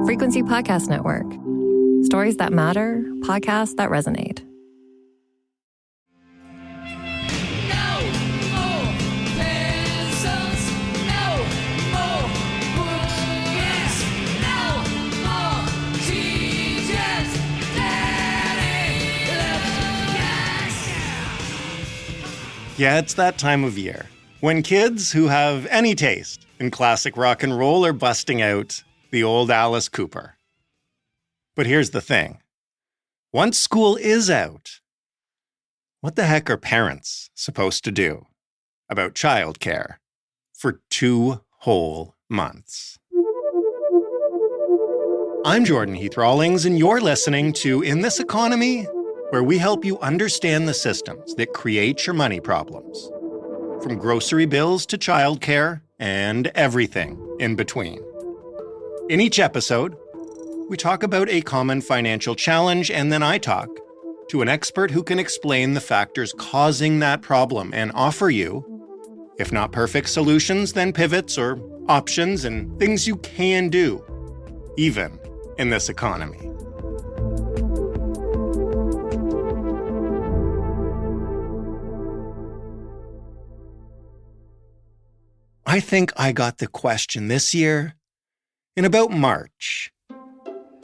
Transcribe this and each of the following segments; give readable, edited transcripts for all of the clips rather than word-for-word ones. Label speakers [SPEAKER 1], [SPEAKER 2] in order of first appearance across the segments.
[SPEAKER 1] Frequency Podcast Network. Stories that matter, podcasts that resonate.
[SPEAKER 2] Yeah, it's that time of year when kids who have any taste in classic rock and roll are busting out the old Alice Cooper. But here's the thing. Once school is out, what the heck are parents supposed to do about childcare for 2 whole months? I'm Jordan Heath Rawlings, and you're listening to In This Economy, where we help you understand the systems that create your money problems, from grocery bills to childcare and everything in between. In each episode, we talk about a common financial challenge, and then I talk to an expert who can explain the factors causing that problem and offer you, if not perfect solutions, then pivots or options and things you can do, even in this economy. I think I got the question this year in about March.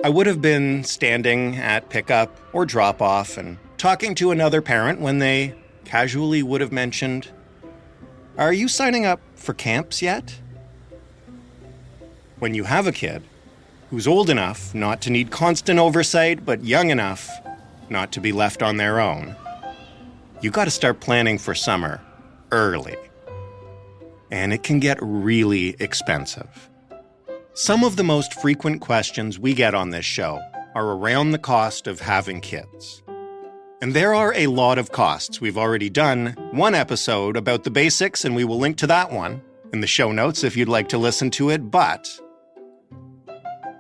[SPEAKER 2] I would have been standing at pickup or drop-off and talking to another parent when they casually would have mentioned, "Are you signing up for camps yet?" When you have a kid who's old enough not to need constant oversight, but young enough not to be left on their own, you got to start planning for summer early. And it can get really expensive. Some of the most frequent questions we get on this show are around the cost of having kids. And there are a lot of costs. We've already done one episode about the basics, and we will link to that one in the show notes if you'd like to listen to it. But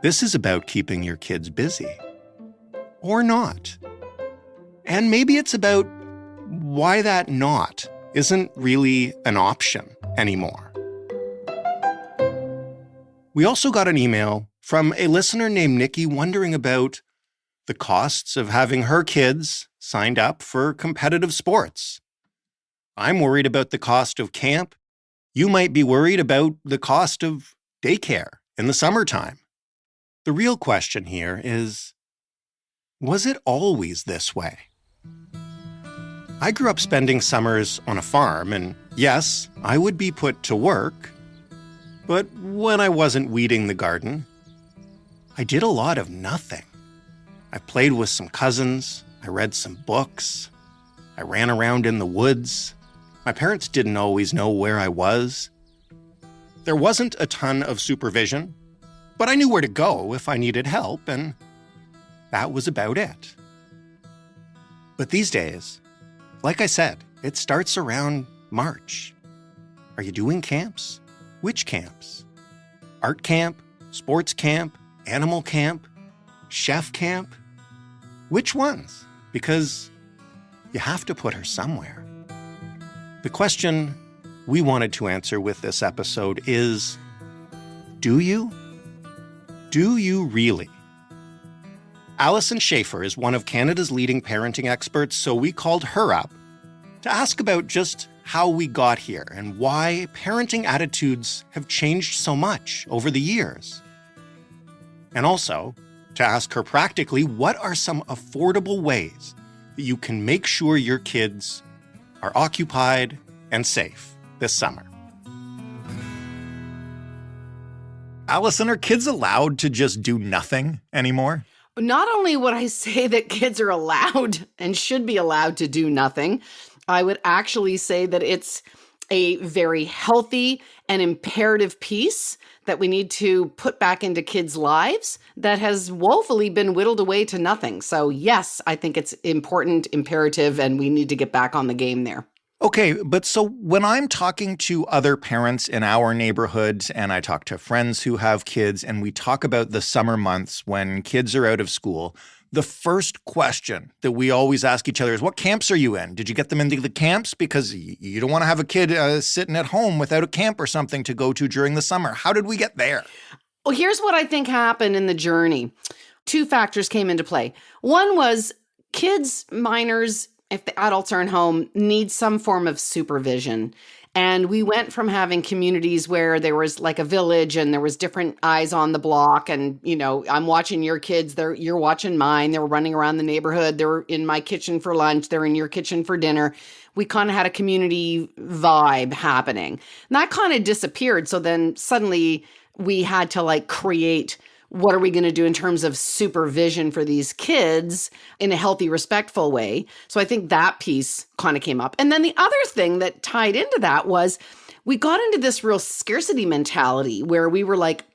[SPEAKER 2] this is about keeping your kids busy. Or not. And maybe it's about why that not isn't really an option anymore. We also got an email from a listener named Nikki wondering about the costs of having her kids signed up for competitive sports. I'm worried about the cost of camp. You might be worried about the cost of daycare in the summertime. The real question here is, was it always this way? I grew up spending summers on a farm, and yes, I would be put to work. But when I wasn't weeding the garden, I did a lot of nothing. I played with some cousins, I read some books, I ran around in the woods. My parents didn't always know where I was. There wasn't a ton of supervision, but I knew where to go if I needed help, and that was about it. But these days, like I said, it starts around March. Are you doing camps? Which camps? Art camp, sports camp, animal camp, chef camp? Which ones? Because you have to put her somewhere. The question we wanted to answer with this episode is, do you? Do you really? Alyson Schafer is one of Canada's leading parenting experts, so we called her up to ask about just how we got here and why parenting attitudes have changed so much over the years. And also to ask her practically, what are some affordable ways that you can make sure your kids are occupied and safe this summer? Alyson, are kids allowed to just do nothing anymore?
[SPEAKER 3] Not only would I say that kids are allowed and should be allowed to do nothing, I would actually say that it's a very healthy and imperative piece that we need to put back into kids' lives that has woefully been whittled away to nothing. So yes, I think it's important, imperative, and we need to get back on the game there.
[SPEAKER 2] Okay, but so when I'm talking to other parents in our neighborhoods and I talk to friends who have kids and we talk about the summer months when kids are out of school, the first question that we always ask each other is, what camps are you in? Did you get them into the camps? Because you don't want to have a kid sitting at home without a camp or something to go to during the summer. How did we get there?
[SPEAKER 3] Well, here's what I think happened in the journey. Two factors came into play. One was kids, minors, if the adults aren't home, need some form of supervision. And we went from having communities where there was like a village and there was different eyes on the block. And, I'm watching your kids, you're watching mine. They're running around the neighborhood. They're in my kitchen for lunch. They're in your kitchen for dinner. We kind of had a community vibe happening. And that kind of disappeared. So then suddenly we had to like create, what are we going to do in terms of supervision for these kids in a healthy, respectful way? So I think that piece kind of came up. And then the other thing that tied into that was we got into this real scarcity mentality where we were like,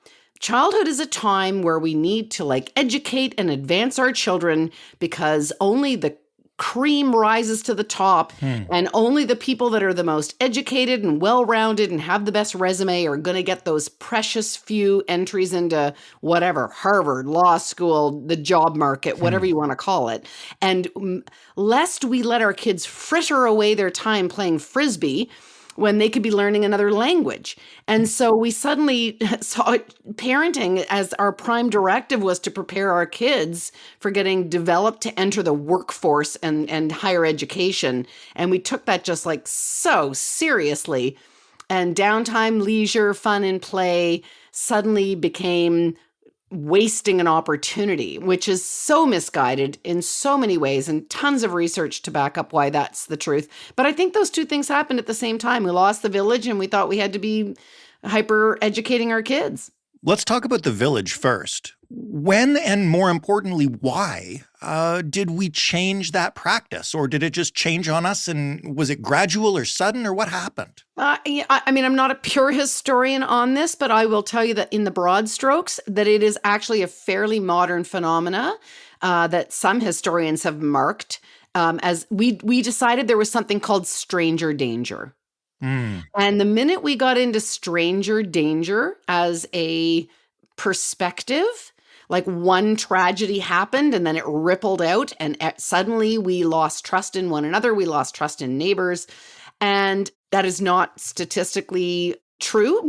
[SPEAKER 3] childhood is a time where we need to like educate and advance our children because only the cream rises to the top and only the people that are the most educated and well-rounded and have the best resume are going to get those precious few entries into whatever, Harvard, law school, the job market, whatever you want to call it. And lest we let our kids fritter away their time playing Frisbee when they could be learning another language. And so we suddenly saw parenting as our prime directive was to prepare our kids for getting developed to enter the workforce and higher education. And we took that just like so seriously. And downtime, leisure, fun, and play suddenly became wasting an opportunity, which is so misguided in so many ways and tons of research to back up why that's the truth. But I think those two things happened at the same time. We lost the village and we thought we had to be hyper educating our kids.
[SPEAKER 2] Let's talk about the village first. When and more importantly, why did we change that practice? Or did it just change on us? And was it gradual or sudden or what happened?
[SPEAKER 3] I mean, I'm not a pure historian on this, but I will tell you that in the broad strokes, that it is actually a fairly modern phenomena that some historians have marked as we decided there was something called stranger danger. And the minute we got into stranger danger as a perspective, like one tragedy happened and then it rippled out and suddenly we lost trust in one another. We lost trust in neighbors. And that is not statistically true.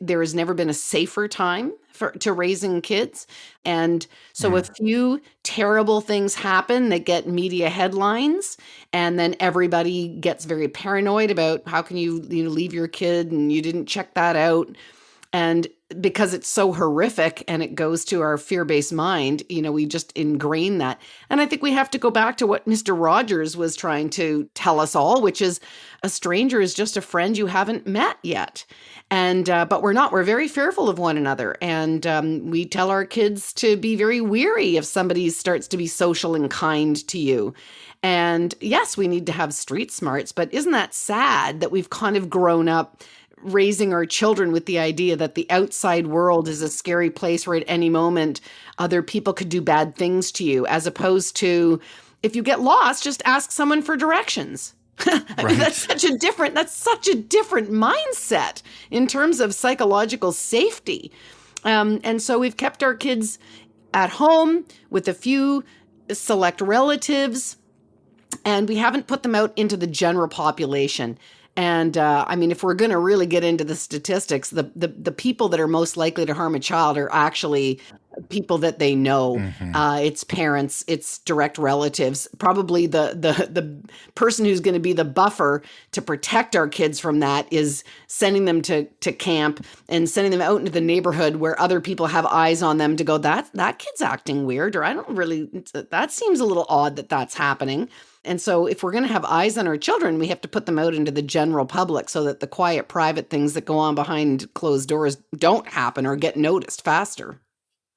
[SPEAKER 3] There has never been a safer time to raising kids. And so a few terrible things happen that get media headlines, and then everybody gets very paranoid about how can you leave your kid and you didn't check that out. And because it's so horrific and it goes to our fear-based mind, we just ingrain that. And I think we have to go back to what Mr. Rogers was trying to tell us all, which is a stranger is just a friend you haven't met yet. And but we're not. We're very fearful of one another. And we tell our kids to be very weary if somebody starts to be social and kind to you. And yes, we need to have street smarts, but isn't that sad that we've kind of grown up raising our children with the idea that the outside world is a scary place where at any moment other people could do bad things to you, as opposed to if you get lost, just ask someone for directions. I mean, that's such a different mindset in terms of psychological safety. And so we've kept our kids at home with a few select relatives, and we haven't put them out into the general population. And I mean, if we're going to really get into the statistics, the people that are most likely to harm a child are actually people that they know. It's parents, it's direct relatives. Probably the person who's going to be the buffer to protect our kids from that is sending them to camp and sending them out into the neighborhood where other people have eyes on them to go, that kid's acting weird, or that seems a little odd that that's happening. And so if we're going to have eyes on our children, we have to put them out into the general public so that the quiet, private things that go on behind closed doors don't happen or get noticed faster.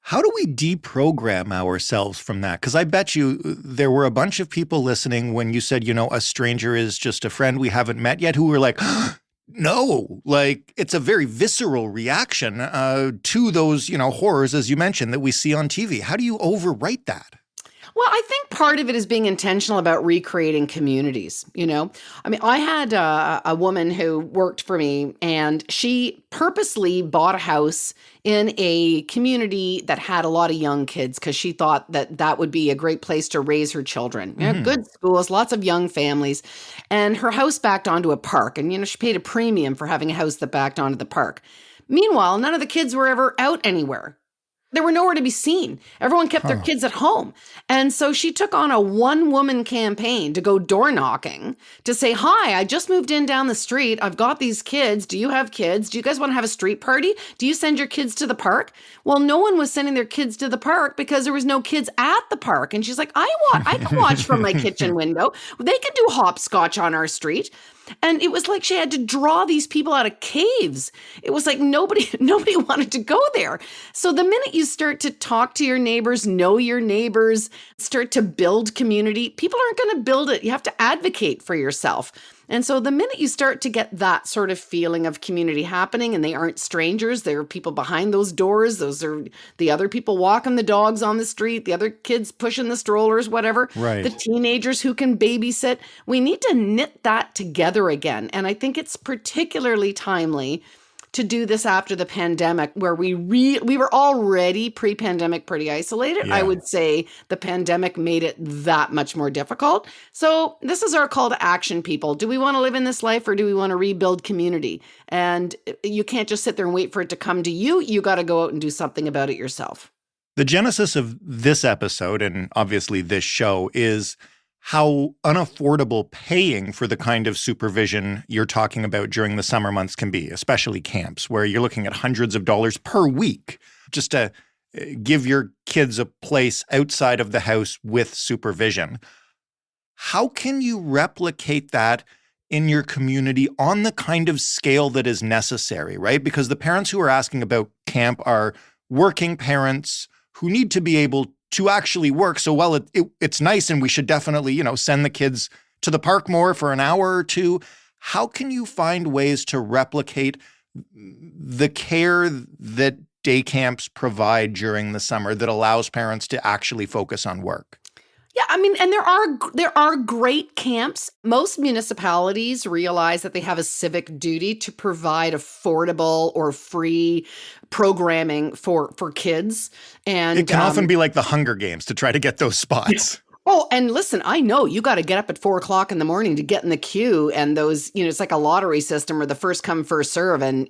[SPEAKER 2] How do we deprogram ourselves from that? Because I bet you there were a bunch of people listening when you said, a stranger is just a friend we haven't met yet, who were like, no, like it's a very visceral reaction to those, horrors, as you mentioned, that we see on TV. How do you overwrite that?
[SPEAKER 3] Well, I think part of it is being intentional about recreating communities, I mean, I had a woman who worked for me, and she purposely bought a house in a community that had a lot of young kids because she thought that would be a great place to raise her children. Good schools, lots of young families. And her house backed onto a park. And, she paid a premium for having a house that backed onto the park. Meanwhile, none of the kids were ever out anywhere. They were nowhere to be seen. Everyone kept their kids at home. And so she took on a one-woman campaign to go door knocking to say, hi, I just moved in down the street. I've got these kids. Do you have kids? Do you guys want to have a street party? Do you send your kids to the park? Well, no one was sending their kids to the park because there was no kids at the park. And she's like, I can watch from my kitchen window. They can do hopscotch on our street. And it was like she had to draw these people out of caves. It was like nobody wanted to go there. So the minute you start to talk to your neighbors, know your neighbors, start to build community, people aren't going to build it. You have to advocate for yourself. And so the minute you start to get that sort of feeling of community happening, and they aren't strangers, there are people behind those doors. Those are the other people walking the dogs on the street, the other kids pushing the strollers, whatever,
[SPEAKER 2] right.
[SPEAKER 3] The teenagers who can babysit. We need to knit that together again. And I think it's particularly timely to do this after the pandemic, where we were already pre-pandemic pretty isolated.
[SPEAKER 2] Yeah.
[SPEAKER 3] I would say the pandemic made it that much more difficult. So this is our call to action, people. Do we want to live in this life, or do we want to rebuild community? And you can't just sit there and wait for it to come to you. You got to go out and do something about it yourself.
[SPEAKER 2] The genesis of this episode, and obviously this show, is how unaffordable paying for the kind of supervision you're talking about during the summer months can be, especially camps, where you're looking at hundreds of dollars per week just to give your kids a place outside of the house with supervision. How can you replicate that in your community on the kind of scale that is necessary, right? Because the parents who are asking about camp are working parents who need to be able to actually work. So while it's nice and we should definitely, send the kids to the park more for an hour or two, how can you find ways to replicate the care that day camps provide during the summer that allows parents to actually focus on work?
[SPEAKER 3] Yeah, I mean, and there are great camps. Most municipalities realize that they have a civic duty to provide affordable or free programming for kids. And
[SPEAKER 2] it can often be like the Hunger Games to try to get those spots.
[SPEAKER 3] Oh, and listen, I know you got to get up at 4:00 in the morning to get in the queue, and those, it's like a lottery system or the first come, first serve, and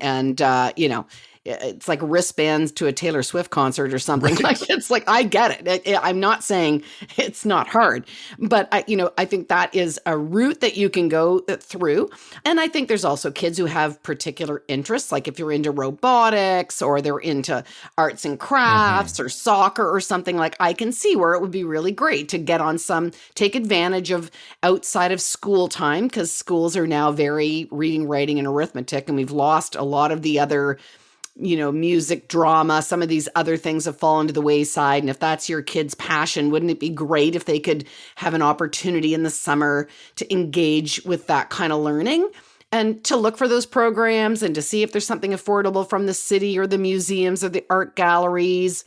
[SPEAKER 3] it's like wristbands to a Taylor Swift concert or something.
[SPEAKER 2] Right.
[SPEAKER 3] Like, it's like, I get it. I'm not saying it's not hard, but I think that is a route that you can go through. And I think there's also kids who have particular interests, like if you're into robotics or they're into arts and crafts or soccer or something, like I can see where it would be really great to get on take advantage of outside of school time, because schools are now very reading, writing, and arithmetic, and we've lost a lot of the other music, drama, some of these other things have fallen to the wayside. And if that's your kid's passion, wouldn't it be great if they could have an opportunity in the summer to engage with that kind of learning and to look for those programs and to see if there's something affordable from the city or the museums or the art galleries?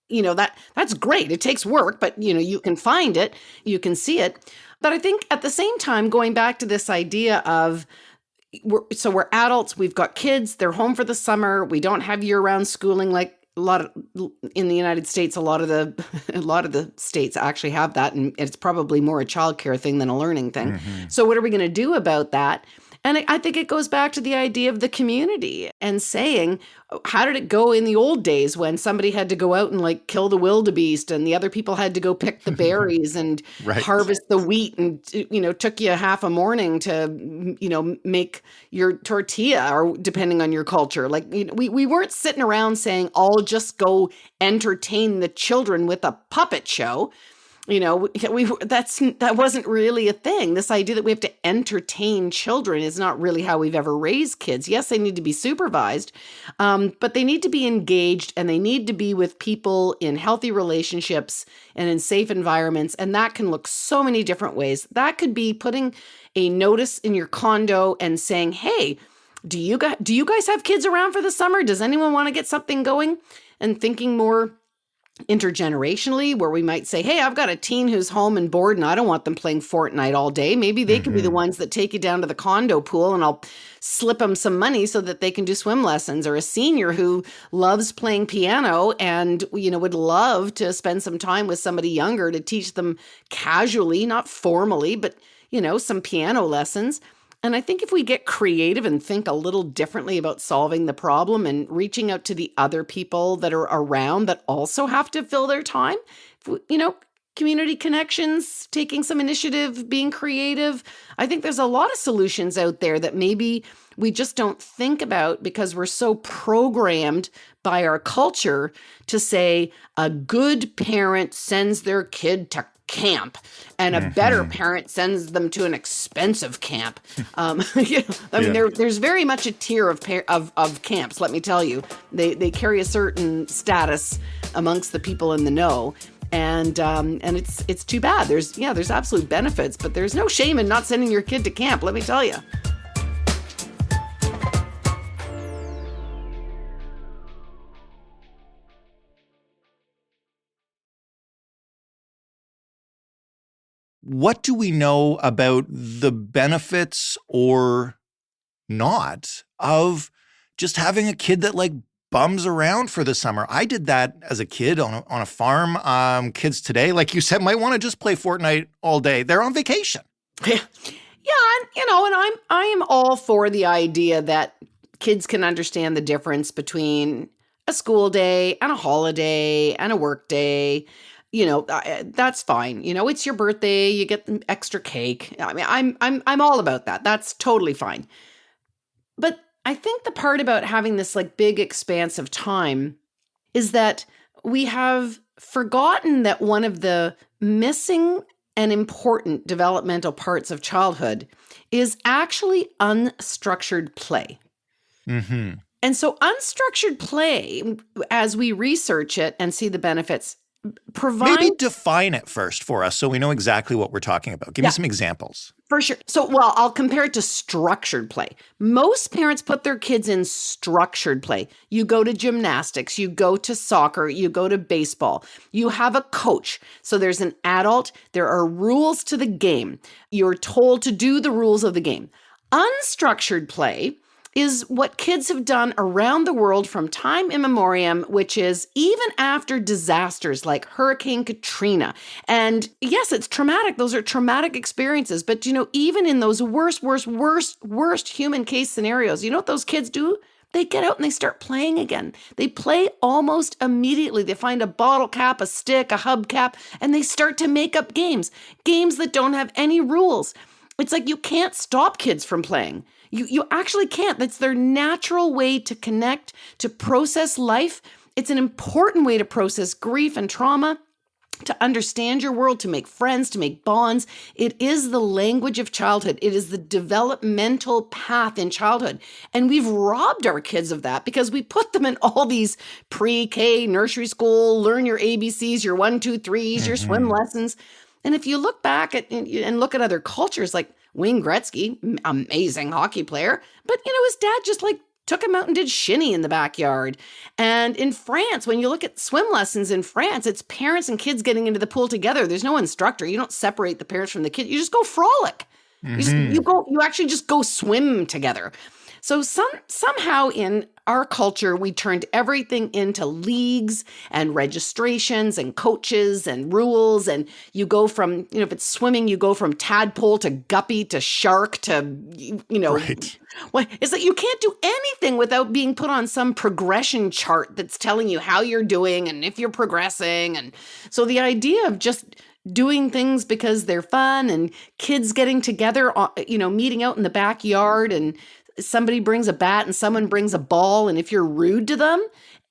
[SPEAKER 3] That's great. It takes work, but you can find it, you can see it. But I think at the same time, going back to this idea of, we're adults, we've got kids, they're home for the summer, we don't have year-round schooling like in the United States. A lot of the states actually have that, and it's probably more a childcare thing than a learning thing. Mm-hmm. So what are we going to do about that? And I think it goes back to the idea of the community and saying, how did it go in the old days when somebody had to go out and like kill the wildebeest and the other people had to go pick the berries and
[SPEAKER 2] right.
[SPEAKER 3] harvest the wheat, and, took you half a morning to, make your tortilla, or depending on your culture. Like, we weren't sitting around saying, I'll just go entertain the children with a puppet show. That wasn't really a thing. This idea that we have to entertain children is not really how we've ever raised kids. Yes, they need to be supervised, but they need to be engaged, and they need to be with people in healthy relationships and in safe environments. And that can look so many different ways. That could be putting a notice in your condo and saying, hey, do you guys have kids around for the summer? Does anyone want to get something going? And thinking more intergenerationally, where we might say, hey, I've got a teen who's home and bored and I don't want them playing Fortnite all day. Maybe they could be the ones that take you down to the condo pool, and I'll slip them some money so that they can do swim lessons. Or a senior who loves playing piano and, would love to spend some time with somebody younger to teach them casually, not formally, but, some piano lessons. And I think if we get creative and think a little differently about solving the problem and reaching out to the other people that are around that also have to fill their time, community connections, taking some initiative, being creative. I think there's a lot of solutions out there that maybe we just don't think about because we're so programmed by our culture to say a good parent sends their kid to camp and a better parent sends them to an expensive camp. There's very much a tier of camps, let me tell you. They carry a certain status amongst the people in the know. And it's too bad. There's absolute benefits, but there's no shame in not sending your kid to camp, let me tell you.
[SPEAKER 2] What do we know about the benefits or not of just having a kid that bums around for the summer? I did that as a kid on a farm. Kids today, like you said, might want to just play Fortnite all day. They're on vacation.
[SPEAKER 3] Yeah, and I am all for the idea that kids can understand the difference between a school day and a holiday and a work day. That's fine. It's your birthday, you get extra cake. I mean, I'm all about that. That's totally fine. But I think the part about having this big expanse of time is that we have forgotten that one of the missing and important developmental parts of childhood is actually unstructured play.
[SPEAKER 2] Mm-hmm.
[SPEAKER 3] And so unstructured play, as we research it and see the benefits,
[SPEAKER 2] Maybe define it first for us so we know exactly what we're talking about. Give me some examples.
[SPEAKER 3] For sure. So, I'll compare it to structured play. Most parents put their kids in structured play. You go to gymnastics, you go to soccer, you go to baseball. You have a coach. So there's an adult. There are rules to the game. You're told to do the rules of the game. Unstructured play is what kids have done around the world from time immemorial, which is even after disasters like Hurricane Katrina. And yes, it's traumatic. Those are traumatic experiences. But, even in those worst human case scenarios, you know what those kids do? They get out and they start playing again. They play almost immediately. They find a bottle cap, a stick, a hubcap, and they start to make up games that don't have any rules. It's like you can't stop kids from playing. You actually can't. That's their natural way to connect, to process life. It's an important way to process grief and trauma, to understand your world, to make friends, to make bonds. It is the language of childhood. It is the developmental path in childhood. And we've robbed our kids of that because we put them in all these pre-K, nursery school, learn your ABCs, your 1, 2, 3s, your swim lessons. And if you look back and look at other cultures, like Wayne Gretzky, amazing hockey player, but his dad just took him out and did shinny in the backyard. And in France, when you look at swim lessons in France, it's parents and kids getting into the pool together. There's no instructor. You don't separate the parents from the kids. You just go frolic. You actually just go swim together. So somehow in our culture, we turned everything into leagues and registrations and coaches and rules. And you go from, if it's swimming, you go from tadpole to guppy to shark to,
[SPEAKER 2] Right.
[SPEAKER 3] Well, it's like you can't do anything without being put on some progression chart that's telling you how you're doing and if you're progressing. And so the idea of just doing things because they're fun and kids getting together, meeting out in the backyard and somebody brings a bat and someone brings a ball. And if you're rude to them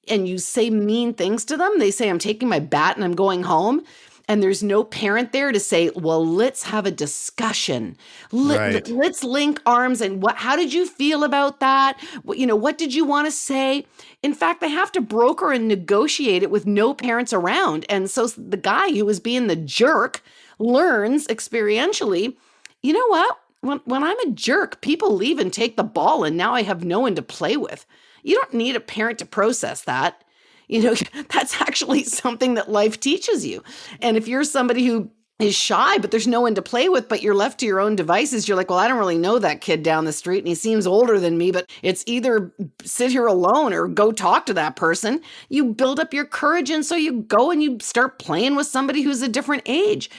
[SPEAKER 3] and you say mean things to them, they say, I'm taking my bat and I'm going home. And there's no parent there to say, well, let's have a discussion. Let's link arms. And how did you feel about that? What did you want to say? In fact, they have to broker and negotiate it with no parents around. And so the guy who was being the jerk learns experientially, you know what? When I'm a jerk, people leave and take the ball, and now I have no one to play with. You don't need a parent to process that. That's actually something that life teaches you. And if you're somebody who is shy, but there's no one to play with, but you're left to your own devices. You're like, well, I don't really know that kid down the street and he seems older than me, but it's either sit here alone or go talk to that person. You build up your courage. And so you go and you start playing with somebody who's a different age.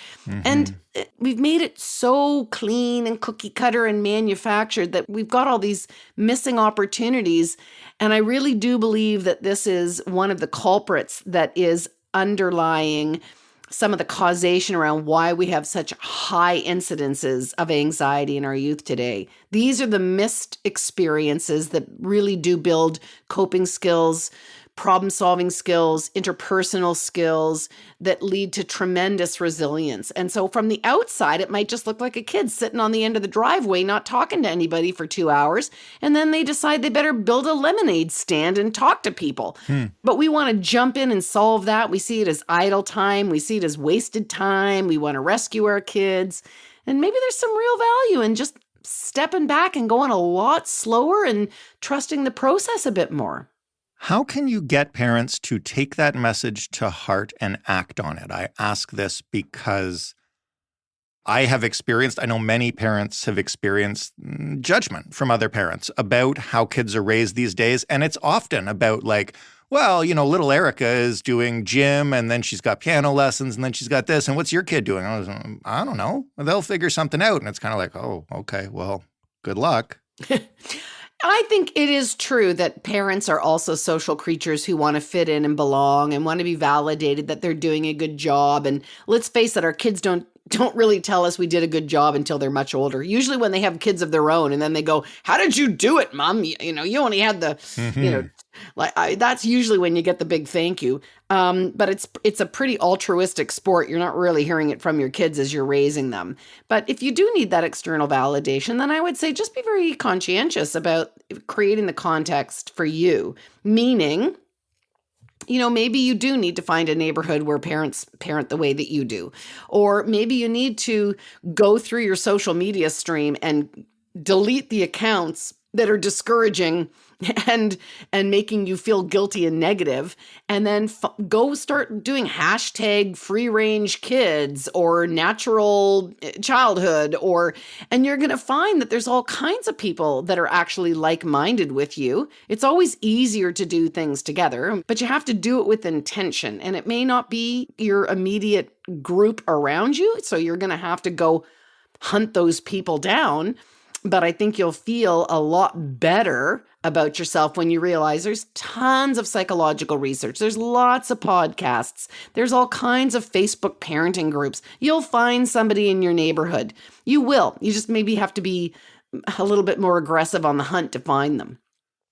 [SPEAKER 3] And we've made it so clean and cookie cutter and manufactured that we've got all these missing opportunities. And I really do believe that this is one of the culprits that is underlying some of the causation around why we have such high incidences of anxiety in our youth today. These are the missed experiences that really do build coping skills, problem-solving skills, interpersonal skills that lead to tremendous resilience. And so from the outside, it might just look like a kid sitting on the end of the driveway, not talking to anybody for 2 hours. And then they decide they better build a lemonade stand and talk to people. But we want to jump in and solve that. We see it as idle time. We see it as wasted time. We want to rescue our kids. And maybe there's some real value in just stepping back and going a lot slower and trusting the process a bit more.
[SPEAKER 2] How can you get parents to take that message to heart and act on it? I ask this because I know many parents have experienced judgment from other parents about how kids are raised these days. And it's often about like, well, little Erica is doing gym and then she's got piano lessons and then she's got this. And what's your kid doing? I don't know. They'll figure something out. And it's kind of like, oh, okay, well, good luck.
[SPEAKER 3] I think it is true that parents are also social creatures who want to fit in and belong and want to be validated that they're doing a good job. And let's face it, our kids don't really tell us we did a good job until they're much older. Usually when they have kids of their own and then they go, how did you do it, Mom? You only had the, that's usually when you get the big thank you. But it's a pretty altruistic sport. You're not really hearing it from your kids as you're raising them. But if you do need that external validation, then I would say just be very conscientious about creating the context for you. Meaning, maybe you do need to find a neighborhood where parents parent the way that you do. Or maybe you need to go through your social media stream and delete the accounts that are discouraging and making you feel guilty and negative, and then go start doing hashtag free range kids or natural childhood, and you're going to find that there's all kinds of people that are actually like-minded with you. It's always easier to do things together, but you have to do it with intention, and it may not be your immediate group around you, so you're going to have to go hunt those people down. But I think you'll feel a lot better about yourself when you realize there's tons of psychological research. There's lots of podcasts. There's all kinds of Facebook parenting groups. You'll find somebody in your neighborhood. You will. You just maybe have to be a little bit more aggressive on the hunt to find them.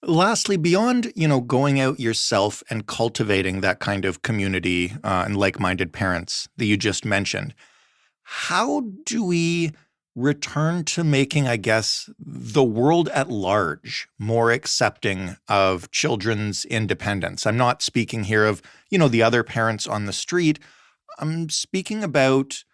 [SPEAKER 2] Lastly, beyond, going out yourself and cultivating that kind of community and like-minded parents that you just mentioned, how do we return to making, I guess, the world at large more accepting of children's independence? I'm not speaking here of, the other parents on the street. I'm speaking about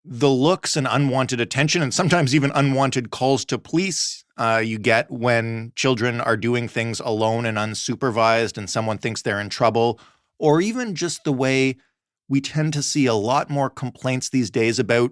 [SPEAKER 2] the looks and unwanted attention and sometimes even unwanted calls to police you get when children are doing things alone and unsupervised and someone thinks they're in trouble, or even just the way we tend to see a lot more complaints these days about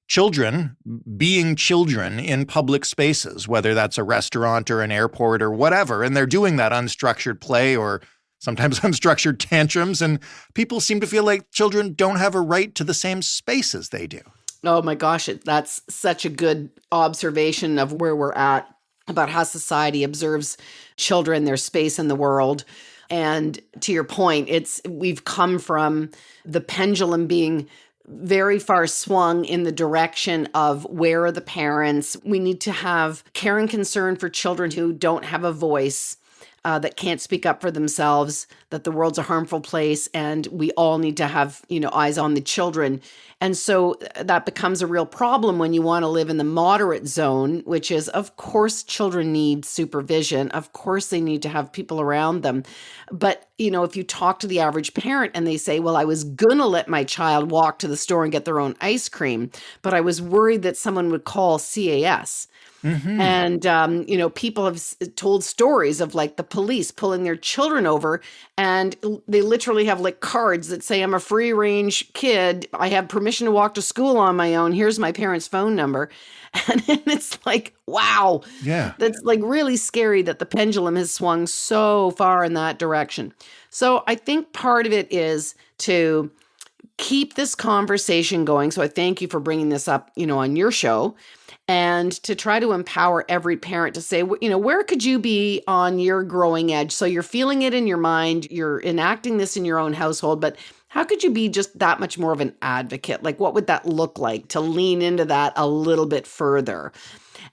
[SPEAKER 2] children being children in public spaces, whether that's a restaurant or an airport or whatever, and they're doing that unstructured play or sometimes unstructured tantrums, and people seem to feel like children don't have a right to the same space as they do.
[SPEAKER 3] Oh my gosh, that's such a good observation of where we're at, about how society observes children, their space in the world. And to your point, we've come from the pendulum being very far swung in the direction of where are the parents. We need to have care and concern for children who don't have a voice, that can't speak up for themselves, that the world's a harmful place, and we all need to have, eyes on the children. And so that becomes a real problem when you want to live in the moderate zone, which is, of course, children need supervision. Of course, they need to have people around them. But, if you talk to the average parent and they say, well, I was going to let my child walk to the store and get their own ice cream, but I was worried that someone would call CAS. And, people have told stories of like the police pulling their children over, and they literally have like cards that say, I'm a free range kid. I have permission to walk to school on my own. Here's my parents' phone number. And it's like, wow.
[SPEAKER 2] Yeah.
[SPEAKER 3] That's like really scary that the pendulum has swung so far in that direction. So I think part of it is to keep this conversation going. So I thank you for bringing this up, on your show, and to try to empower every parent to say, where could you be on your growing edge? So you're feeling it in your mind, you're enacting this in your own household, but how could you be just that much more of an advocate? Like, what would that look like to lean into that a little bit further?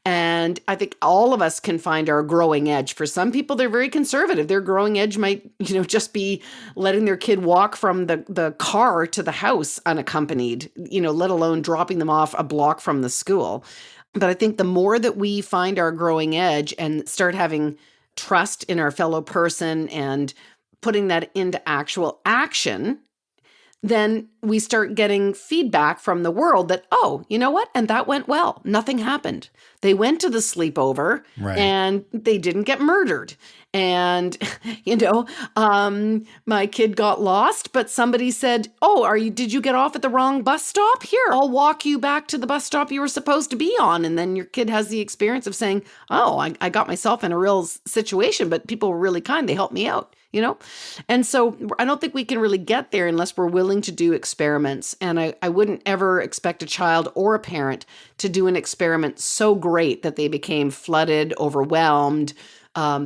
[SPEAKER 3] And I think all of us can find our growing edge. For some people, they're very conservative. Their growing edge might, just be letting their kid walk from the car to the house unaccompanied, let alone dropping them off a block from the school. But I think the more that we find our growing edge and start having trust in our fellow person and putting that into actual action, then we start getting feedback from the world that, oh, you know what? And that went well. Nothing happened. They went to the sleepover and they didn't get murdered. And, my kid got lost, but somebody said, oh, did you get off at the wrong bus stop? Here, I'll walk you back to the bus stop you were supposed to be on. And then your kid has the experience of saying, oh, I got myself in a real situation, but people were really kind. They helped me out. And so I don't think we can really get there unless we're willing to do experiments. And I wouldn't ever expect a child or a parent to do an experiment so great that they became flooded, overwhelmed,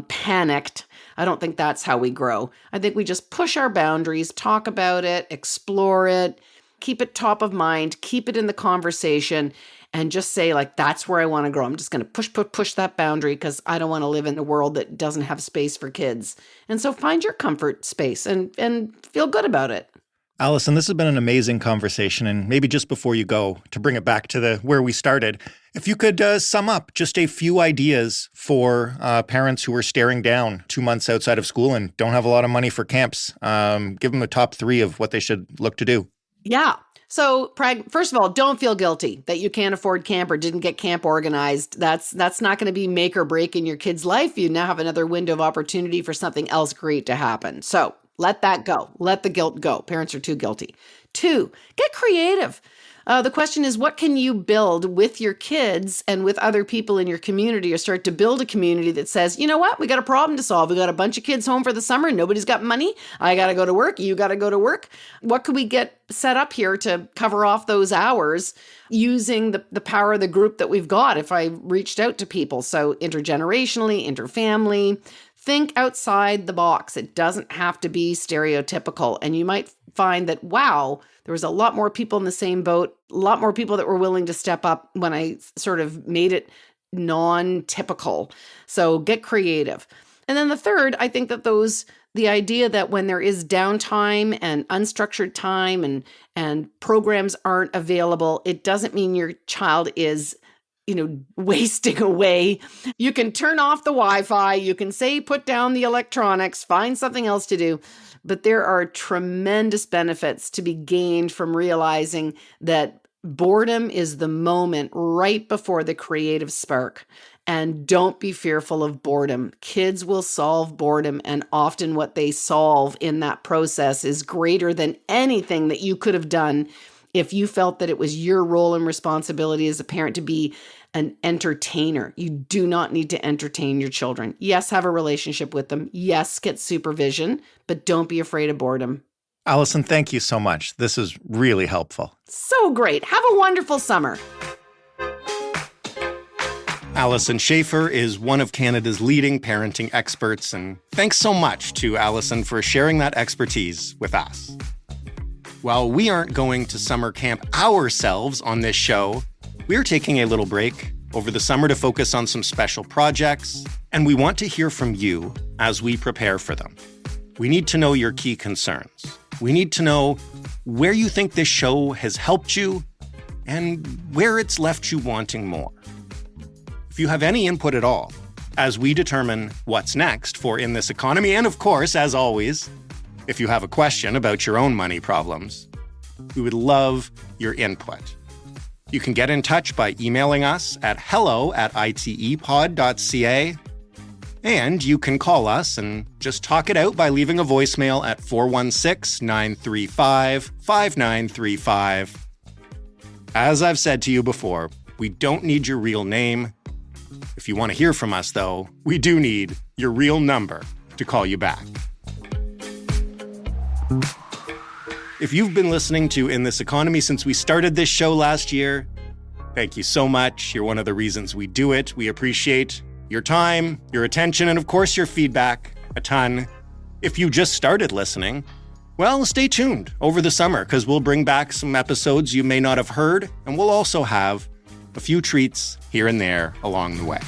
[SPEAKER 3] panicked. I don't think that's how we grow. I think we just push our boundaries, talk about it, explore it, keep it top of mind, keep it in the conversation, and just say, like, that's where I want to grow. I'm just going to push that boundary because I don't want to live in a world that doesn't have space for kids. And so find your comfort space and feel good about it.
[SPEAKER 2] Alyson, this has been an amazing conversation. And maybe just before you go, to bring it back to where we started, if you could sum up just a few ideas for parents who are staring down 2 months outside of school and don't have a lot of money for camps, give them the top 3 of what they should look to do.
[SPEAKER 3] Yeah. So, first of all, don't feel guilty that you can't afford camp or didn't get camp organized. That's not going to be make or break in your kid's life. You now have another window of opportunity for something else great to happen. So let that go. Let the guilt go. Parents are too guilty. 2, get creative. The question is, what can you build with your kids and with other people in your community, or start to build a community that says, you know what, we got a problem to solve. We got a bunch of kids home for the summer. Nobody's got money. I got to go to work. You got to go to work. What could we get set up here to cover off those hours using the power of the group that we've got if I reached out to people? So intergenerationally, interfamily, think outside the box. It doesn't have to be stereotypical. And you might find that, wow, there was a lot more people in the same boat, a lot more people that were willing to step up when I sort of made it non-typical. So get creative. And then the third, I think that the idea that when there is downtime and unstructured time and programs aren't available, it doesn't mean your child is wasting away. You can turn off the Wi-Fi. You can say, put down the electronics, find something else to do. But there are tremendous benefits to be gained from realizing that boredom is the moment right before the creative spark. And don't be fearful of boredom. Kids will solve boredom, and often what they solve in that process is greater than anything that you could have done if you felt that it was your role and responsibility as a parent to be an entertainer. You do not need to entertain your children. Yes, have a relationship with them. Yes, get supervision, but don't be afraid of boredom.
[SPEAKER 2] Alyson, thank you so much. This is really helpful.
[SPEAKER 3] So great. Have a wonderful summer.
[SPEAKER 2] Alyson Schafer is one of Canada's leading parenting experts, and thanks so much to Alyson for sharing that expertise with us. While we aren't going to summer camp ourselves on this show, we're taking a little break over the summer to focus on some special projects, and we want to hear from you as we prepare for them. We need to know your key concerns. We need to know where you think this show has helped you and where it's left you wanting more. If you have any input at all, as we determine what's next for In This Economy, and of course, as always, if you have a question about your own money problems, we would love your input. You can get in touch by emailing us at hello@itepod.ca. And you can call us and just talk it out by leaving a voicemail at 416-935-5935. As I've said to you before, we don't need your real name. If you want to hear from us, though, we do need your real number to call you back. If you've been listening to In This Economy since we started this show last year, thank you so much. You're one of the reasons we do it. We appreciate your time, your attention, and of course your feedback a ton. If you just started listening, well, stay tuned over the summer because we'll bring back some episodes you may not have heard, and we'll also have a few treats here and there along the way.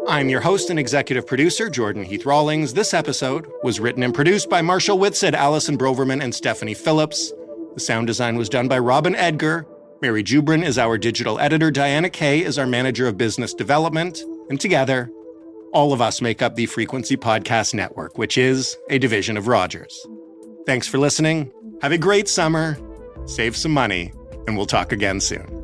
[SPEAKER 2] I'm your host and executive producer, Jordan Heath-Rawlings. This episode was written and produced by Marshall Whitsett, Allison Broverman, and Stephanie Phillips. The sound design was done by Robin Edgar. Mary Jubrin is our digital editor. Diana Kay is our manager of business development. And together, all of us make up the Frequency Podcast Network, which is a division of Rogers. Thanks for listening. Have a great summer. Save some money, and we'll talk again soon.